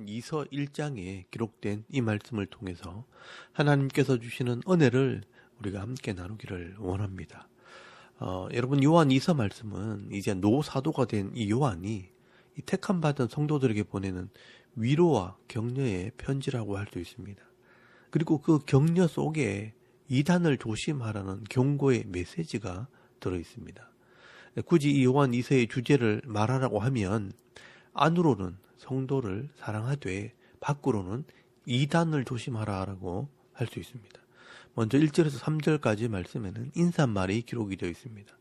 이서 1장에 기록된 이 말씀을 통해서 하나님께서 주시는 은혜를 우리가 함께 나누기를 원합니다. 여러분, 요한 이서 말씀은 이제 노사도가 된 이 요한이 이 택함 받은 성도들에게 보내는 위로와 격려의 편지라고 할 수 있습니다. 그리고 그 격려 속에 이단을 조심하라는 경고의 메시지가 들어 있습니다. 굳이 이 요한 이서의 주제를 말하라고 하면 안으로는 성도를 사랑하되 밖으로는 이단을 조심하라라고 할 수 있습니다. 먼저 1절에서 3절까지 말씀에는 인사말이 기록이 되어 있습니다.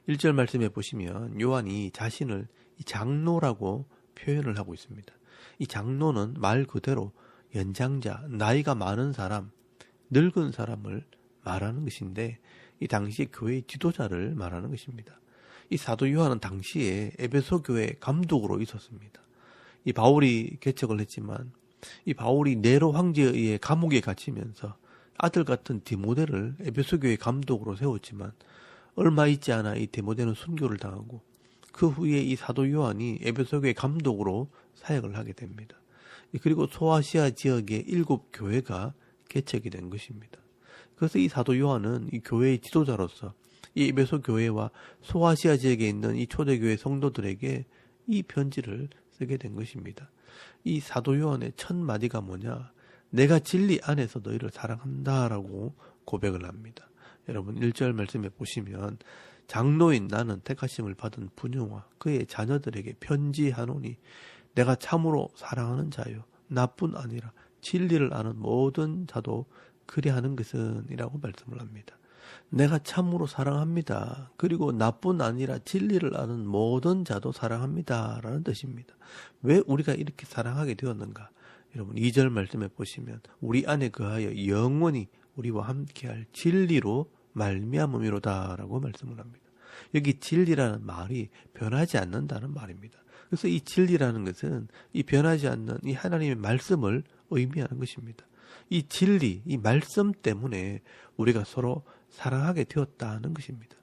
1절 말씀에 보시면 요한이 자신을 장로라고 표현을 하고 있습니다. 이 장로는 말 그대로 연장자, 나이가 많은 사람, 늙은 사람을 말하는 것인데 이 당시의 교회의 지도자를 말하는 것입니다. 이 사도 요한은 당시에 에베소 교회 감독으로 있었습니다. 이 바울이 개척을 했지만 이 바울이 네로 황제에 의해 감옥에 갇히면서 아들 같은 디모데를 에베소 교회 감독으로 세웠지만 얼마 있지 않아 이 디모데는 순교를 당하고 그 후에 이 사도 요한이 에베소 교회 감독으로 사역을 하게 됩니다. 그리고 소아시아 지역의 7교회가 개척이 된 것입니다. 그래서 이 사도 요한은 이 교회의 지도자로서 이 에베소 교회와 소아시아 지역에 있는 이 초대교회 성도들에게 이 편지를 쓰게 된 것입니다. 이 사도 요한의 첫 마디가 뭐냐? 내가 진리 안에서 너희를 사랑한다라고 고백을 합니다. 여러분 1절 말씀에 보시면 장로인 나는 택하심을 받은 분유와 그의 자녀들에게 편지하노니 내가 참으로 사랑하는 자요 나뿐 아니라 진리를 아는 모든 자도 그리하는 것은 이라고 말씀을 합니다. 내가 참으로 사랑합니다. 그리고 나뿐 아니라 진리를 아는 모든 자도 사랑합니다 라는 뜻입니다. 왜 우리가 이렇게 사랑하게 되었는가? 여러분 2절 말씀에 보시면 우리 안에 그하여 영원히 우리와 함께할 진리로 말미암음이로다 라고 말씀을 합니다. 여기 진리라는 말이 변하지 않는다는 말입니다. 그래서 이 진리라는 것은 이 변하지 않는 이 하나님의 말씀을 의미하는 것입니다. 이 진리, 이 말씀 때문에 우리가 서로 사랑하게 되었다는 것입니다.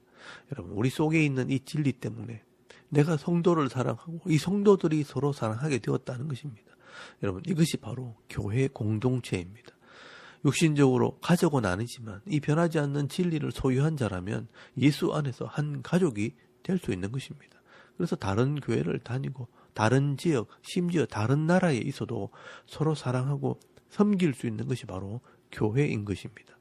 여러분, 우리 속에 있는 이 진리 때문에 내가 성도를 사랑하고 이 성도들이 서로 사랑하게 되었다는 것입니다. 여러분, 이것이 바로 교회 공동체입니다. 육신적으로 가족은 아니지만 이 변하지 않는 진리를 소유한 자라면 예수 안에서 한 가족이 될 수 있는 것입니다. 그래서 다른 교회를 다니고 다른 지역, 심지어 다른 나라에 있어도 서로 사랑하고 섬길 수 있는 것이 바로 교회인 것입니다.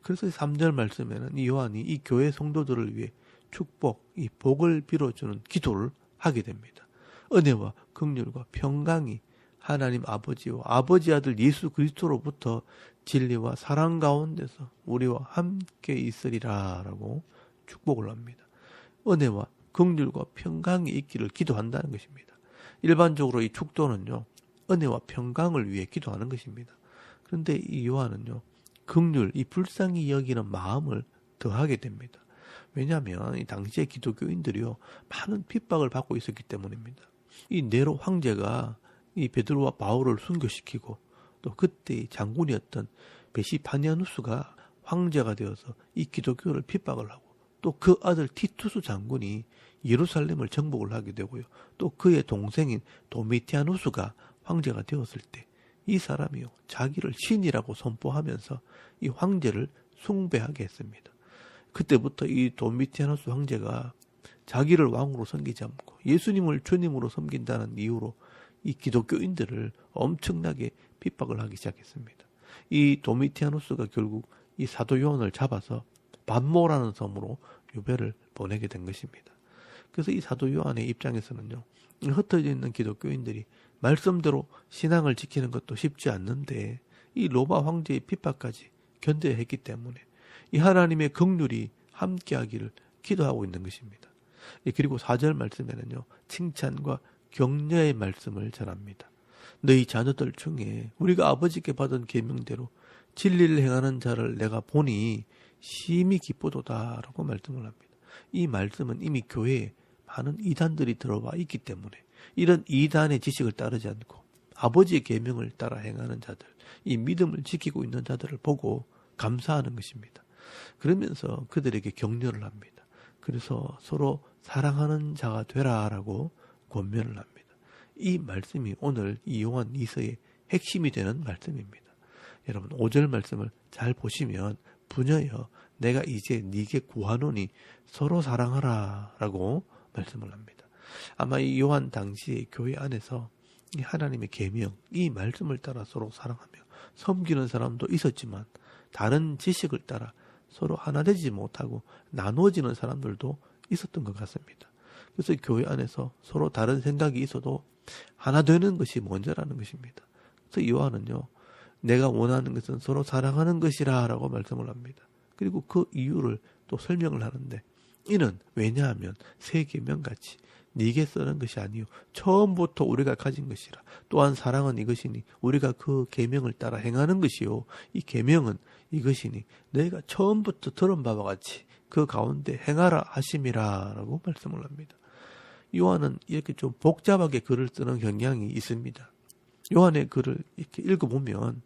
그래서 3절 말씀에는 이 요한이 이 교회 성도들을 위해 축복, 이 복을 빌어주는 기도를 하게 됩니다. 은혜와 긍휼과 평강이 하나님 아버지와 아버지 아들 예수 그리스도로부터 진리와 사랑 가운데서 우리와 함께 있으리라 라고 축복을 합니다. 은혜와 긍휼과 평강이 있기를 기도한다는 것입니다. 일반적으로 이 축도는요, 은혜와 평강을 위해 기도하는 것입니다. 그런데 이 요한은요, 긍휼, 이 불쌍히 여기는 마음을 더하게 됩니다. 왜냐하면 이 당시의 기독교인들이요, 많은 핍박을 받고 있었기 때문입니다. 이 네로 황제가 이 베드로와 바울을 순교시키고 또 그때 장군이었던 베시파니아누스가 황제가 되어서 이 기독교를 핍박을 하고 또 그 아들 티투스 장군이 예루살렘을 정복을 하게 되고요. 또 그의 동생인 도미티아누스가 황제가 되었을 때 이 사람이요, 자기를 신이라고 선포하면서 이 황제를 숭배하게 했습니다. 그때부터 이 도미티아누스 황제가 자기를 왕으로 섬기지 않고 예수님을 주님으로 섬긴다는 이유로 이 기독교인들을 엄청나게 핍박을 하기 시작했습니다. 이 도미티아누스가 결국 이 사도 요한을 잡아서 반모라는 섬으로 유배를 보내게 된 것입니다. 그래서 이 사도 요한의 입장에서는요, 흩어져 있는 기독교인들이 말씀대로 신앙을 지키는 것도 쉽지 않는데 이 로마 황제의 핍박까지 견뎌야 했기 때문에 이 하나님의 긍휼이 함께하기를 기도하고 있는 것입니다. 그리고 4절 말씀에는요, 칭찬과 격려의 말씀을 전합니다. 너희 자녀들 중에 우리가 아버지께 받은 계명대로 진리를 행하는 자를 내가 보니 심히 기쁘도다 라고 말씀을 합니다. 이 말씀은 이미 교회에 많은 이단들이 들어와 있기 때문에 이런 이단의 지식을 따르지 않고 아버지의 계명을 따라 행하는 자들, 이 믿음을 지키고 있는 자들을 보고 감사하는 것입니다. 그러면서 그들에게 격려를 합니다. 그래서 서로 사랑하는 자가 되라라고 권면을 합니다. 이 말씀이 오늘 이 요한 2서의 핵심이 되는 말씀입니다. 여러분 5절 말씀을 잘 보시면 부녀여 내가 이제 네게 구하노니 서로 사랑하라 라고 말씀을 합니다. 아마 이 요한 당시 교회 안에서 이 하나님의 계명, 이 말씀을 따라 서로 사랑하며 섬기는 사람도 있었지만 다른 지식을 따라 서로 하나 되지 못하고 나누어지는 사람들도 있었던 것 같습니다. 그래서 교회 안에서 서로 다른 생각이 있어도 하나 되는 것이 먼저라는 것입니다. 그래서 요한은요, 내가 원하는 것은 서로 사랑하는 것이라 라고 말씀을 합니다. 그리고 그 이유를 또 설명을 하는데, 이는 왜냐하면 새 계명같이 네게 쓰는 것이 아니요 처음부터 우리가 가진 것이라. 또한 사랑은 이것이니 우리가 그 계명을 따라 행하는 것이요 이 계명은 이것이니 너희가 처음부터 들은 바와 같이 그 가운데 행하라 하심이라 라고 말씀을 합니다. 요한은 이렇게 좀 복잡하게 글을 쓰는 경향이 있습니다. 요한의 글을 이렇게 읽어보면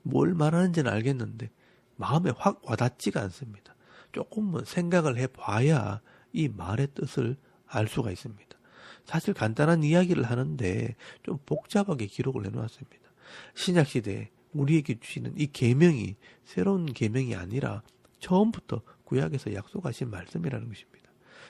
뭘 말하는지는 알겠는데 마음에 확 와닿지가 않습니다. 조금은 생각을 해봐야 이 말의 뜻을 알 수가 있습니다. 사실 간단한 이야기를 하는데 좀 복잡하게 기록을 해놓았습니다. 신약시대에 우리에게 주시는 이 계명이 새로운 계명이 아니라 처음부터 구약에서 약속하신 말씀이라는 것입니다.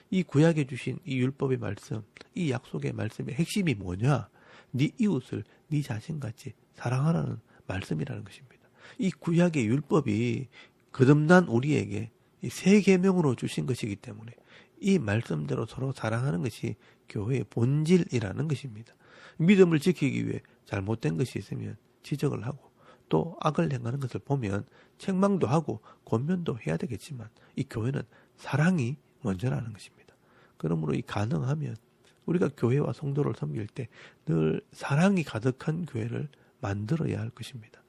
이 구약에 주신 이 율법의 말씀, 이 약속의 말씀의 핵심이 뭐냐? 네 이웃을 네 자신같이 사랑하라는 말씀이라는 것입니다. 이 구약의 율법이 거듭난 우리에게 이 새 계명으로 주신 것이기 때문에 이 말씀대로 서로 사랑하는 것이 교회의 본질이라는 것입니다. 믿음을 지키기 위해 잘못된 것이 있으면 지적을 하고 또 악을 행하는 것을 보면 책망도 하고 권면도 해야 되겠지만 이 교회는 사랑이 먼저라는 것입니다. 그러므로 이 가능하면 우리가 교회와 성도를 섬길 때 늘 사랑이 가득한 교회를 만들어야 할 것입니다.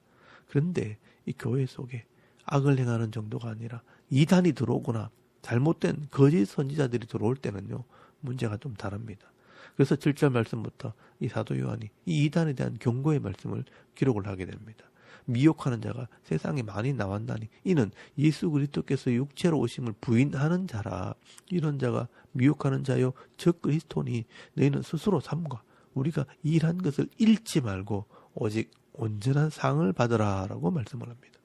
그런데 이 교회 속에 악을 행하는 정도가 아니라 이단이 들어오거나 잘못된 거짓 선지자들이 들어올 때는요, 문제가 좀 다릅니다. 그래서 7절 말씀부터 이 사도 요한이 이 이단에 대한 경고의 말씀을 기록을 하게 됩니다. 미혹하는 자가 세상에 많이 나왔나니 이는 예수 그리스도께서 육체로 오심을 부인하는 자라. 이런 자가 미혹하는 자요 적 그리스도니 너희는 스스로 삼가 우리가 일한 것을 잃지 말고 오직 온전한 상을 받으라 라고 말씀을 합니다.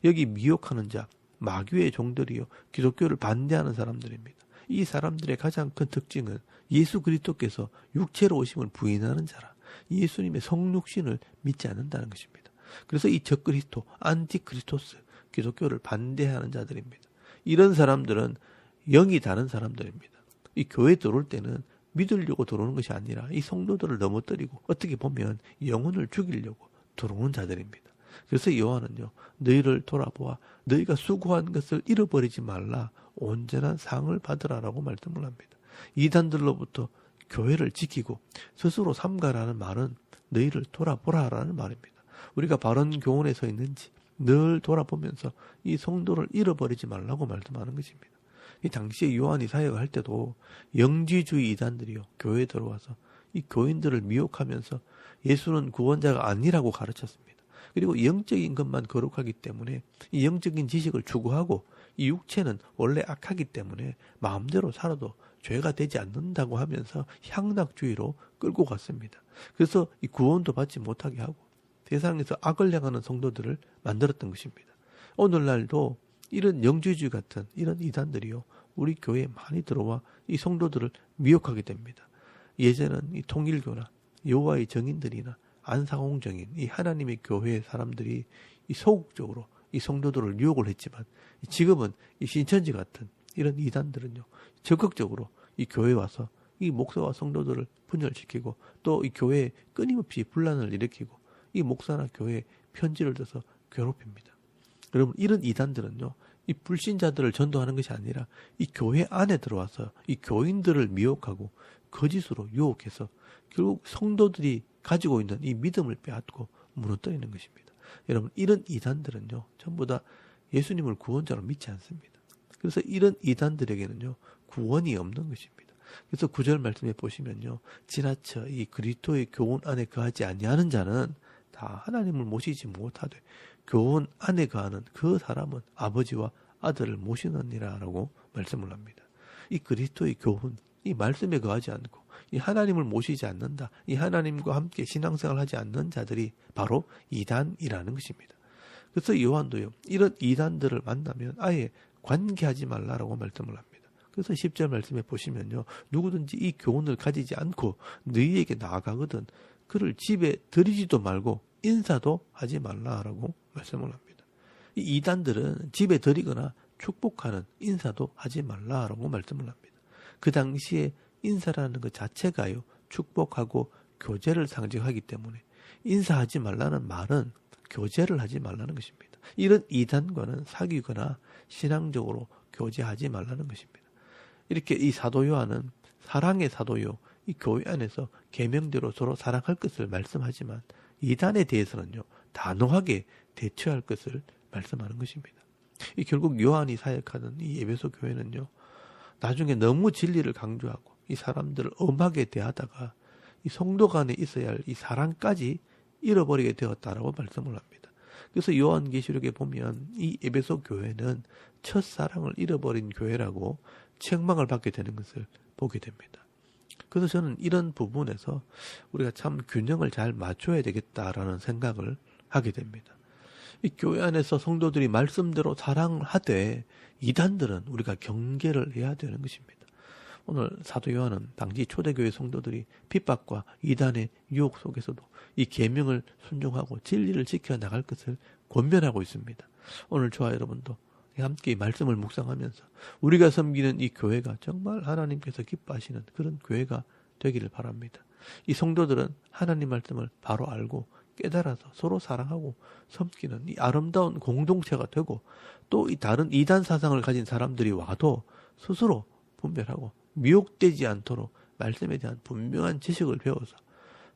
여기 미혹하는 자, 마귀의 종들이요 기독교를 반대하는 사람들입니다. 이 사람들의 가장 큰 특징은 예수 그리스도께서 육체로 오심을 부인하는 자라. 예수님의 성육신을 믿지 않는다는 것입니다. 그래서 이 적그리스도, 안티크리스토스, 기독교를 반대하는 자들입니다. 이런 사람들은 영이 다른 사람들입니다. 이 교회에 들어올 때는 믿으려고 들어오는 것이 아니라 이 성도들을 넘어뜨리고 어떻게 보면 영혼을 죽이려고 들어오는 자들입니다. 그래서 요한은요, 너희를 돌아보아 너희가 수고한 것을 잃어버리지 말라. 온전한 상을 받으라라고 말씀을 합니다. 이단들로부터 교회를 지키고 스스로 삼가라는 말은 너희를 돌아보라라는 말입니다. 우리가 바른 교훈에 서 있는지 늘 돌아보면서 이 성도를 잃어버리지 말라고 말씀하는 것입니다. 이 당시에 요한이 사역할 때도 영지주의 이단들이요 교회에 들어와서 이 교인들을 미혹하면서 예수는 구원자가 아니라고 가르쳤습니다. 그리고 영적인 것만 거룩하기 때문에 이 영적인 지식을 추구하고 이 육체는 원래 악하기 때문에 마음대로 살아도 죄가 되지 않는다고 하면서 향락주의로 끌고 갔습니다. 그래서 이 구원도 받지 못하게 하고 세상에서 악을 행하는 성도들을 만들었던 것입니다. 오늘날도 이런 영주주의 같은 이런 이단들이요 우리 교회에 많이 들어와 이 성도들을 미혹하게 됩니다. 예전은 이 통일교나 여호와의 정인들이나 안상홍정인 이 하나님의 교회 사람들이 이 소극적으로 이 성도들을 유혹을 했지만 지금은 이 신천지 같은 이런 이단들은요 적극적으로 이 교회에 와서 이 목사와 성도들을 분열시키고 또 이 교회에 끊임없이 분란을 일으키고 이 목사나 교회에 편지를 써서 괴롭힙니다. 여러분 이런 이단들은요 이 불신자들을 전도하는 것이 아니라 이 교회 안에 들어와서 이 교인들을 미혹하고 거짓으로 유혹해서 결국 성도들이 가지고 있는 이 믿음을 빼앗고 무너뜨리는 것입니다. 여러분 이런 이단들은요 전부 다 예수님을 구원자로 믿지 않습니다. 그래서 이런 이단들에게는요 구원이 없는 것입니다. 그래서 9절 말씀에 보시면요 지나쳐 이 그리스도의 교훈 안에 거하지 아니하는 자는 다 하나님을 모시지 못하되 교훈 안에 거하는 그 사람은 아버지와 아들을 모시느니라 라고 말씀을 합니다. 이 그리스도의 교훈, 이 말씀에 거하지 않고 이 하나님을 모시지 않는다. 이 하나님과 함께 신앙생활을 하지 않는 자들이 바로 이단이라는 것입니다. 그래서 요한도요. 이런 이단들을 만나면 아예 관계하지 말라라고 말씀을 합니다. 그래서 10절 말씀에 보시면요. 누구든지 이 교훈을 가지지 않고 너희에게 나아가거든 그를 집에 들이지도 말고 인사도 하지 말라라고 말씀을 합니다. 이 이단들은 집에 들이거나 축복하는 인사도 하지 말라라고 말씀을 합니다. 그 당시에 인사라는 것 자체가요. 축복하고 교제를 상징하기 때문에 인사하지 말라는 말은 교제를 하지 말라는 것입니다. 이런 이단과는 사귀거나 신앙적으로 교제하지 말라는 것입니다. 이렇게 이 사도 요한은 사랑의 사도요. 이 교회 안에서 계명대로 서로 사랑할 것을 말씀하지만 이단에 대해서는요. 단호하게 대처할 것을 말씀하는 것입니다. 이 결국 요한이 사역하는 이 에베소 교회는요. 나중에 너무 진리를 강조하고 이 사람들을 엄하게 대하다가 이 성도 간에 있어야 할 이 사랑까지 잃어버리게 되었다라고 말씀을 합니다. 그래서 요한계시록에 보면 이 에베소 교회는 첫사랑을 잃어버린 교회라고 책망을 받게 되는 것을 보게 됩니다. 그래서 저는 이런 부분에서 우리가 참 균형을 잘 맞춰야 되겠다라는 생각을 하게 됩니다. 이 교회 안에서 성도들이 말씀대로 사랑을 하되 이단들은 우리가 경계를 해야 되는 것입니다. 오늘 사도 요한은 당시 초대교회 성도들이 핍박과 이단의 유혹 속에서도 이 계명을 순종하고 진리를 지켜나갈 것을 권면하고 있습니다. 오늘 저와 여러분도 함께 이 말씀을 묵상하면서 우리가 섬기는 이 교회가 정말 하나님께서 기뻐하시는 그런 교회가 되기를 바랍니다. 이 성도들은 하나님 말씀을 바로 알고 깨달아서 서로 사랑하고 섬기는 이 아름다운 공동체가 되고 또 이 다른 이단 사상을 가진 사람들이 와도 스스로 분별하고 미혹되지 않도록 말씀에 대한 분명한 지식을 배워서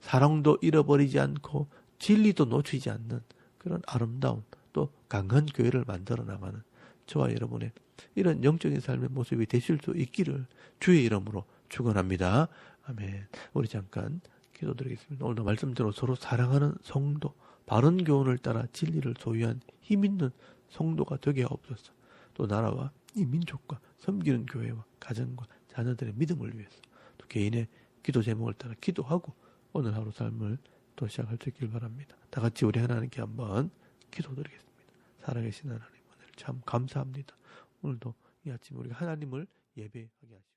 사랑도 잃어버리지 않고 진리도 놓치지 않는 그런 아름다운 또 강한 교회를 만들어 나가는 저와 여러분의 이런 영적인 삶의 모습이 되실 수 있기를 주의 이름으로 축원합니다. 아멘. 우리 잠깐 기도드리겠습니다. 오늘도 말씀대로 서로 사랑하는 성도, 바른 교훈을 따라 진리를 소유한 힘있는 성도가 되게 하옵소서. 또 나라와 이 민족과 섬기는 교회와 가정과 자녀들의 믿음을 위해서 또 개인의 기도 제목을 따라 기도하고 오늘 하루 삶을 또 시작할 수 있길 바랍니다. 다 같이 우리 하나님께 한번 기도드리겠습니다. 살아계신 하나님, 오늘 참 감사합니다. 오늘도 이 아침 우리가 하나님을 예배하게 하시고